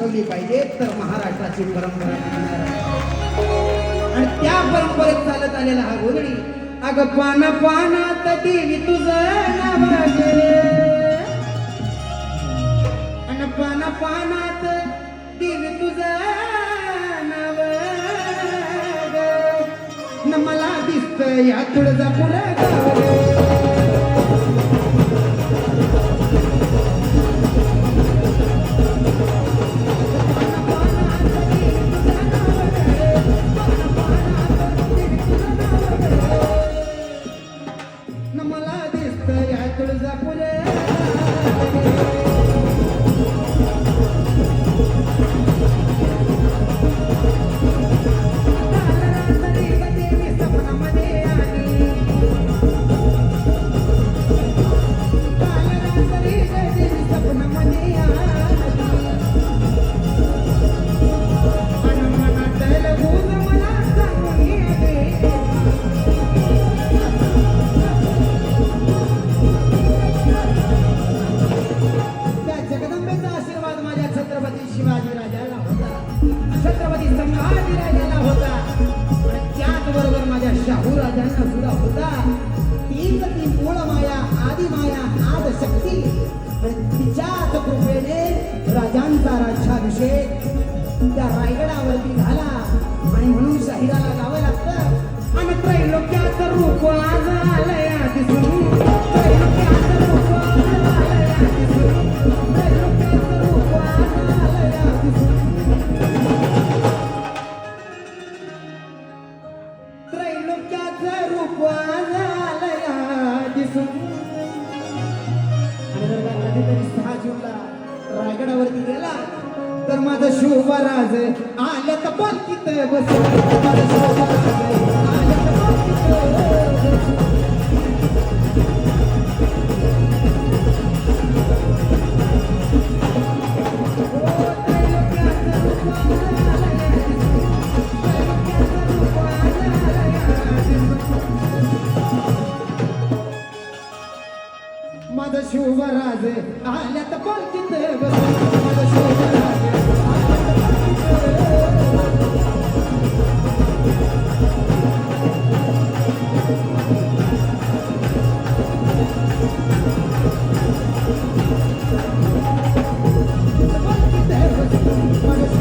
टिकवली पाहिजे तर महाराष्ट्राची परंपरा टिकणार आहे. आणि त्या परंपरेत चालत आलेला हा गोधडी अग पाना पानात देवी तुझं नाव गे अन पाना पानात देवी तुझं नाव ग न मला दिसत या तुळजापूर गाव गे. तिच्याच कृपेने राजांचा राज्याभिषेक त्या रायगडावरती झाला आणि म्हणून शहिदाला जावं लागतं. आणि त्रैलोक्याचं रूप आज आलया दिसून त्रैलोक्याचं रूप आलया दिसून त्रैलोक्याचं रूप आलया दिसून त्रैलोक्याचं रूप आलया दिसून. कधीतरी 6 जूनला रायगडावरती गेला तर माझा शिवराज आल्या तर पालखीत बसला. माझा शिवराज आल्या तर पालखीत बसला. माझा शिवराज आल्या तर पालखीत बसला. माझा शिवराज माझा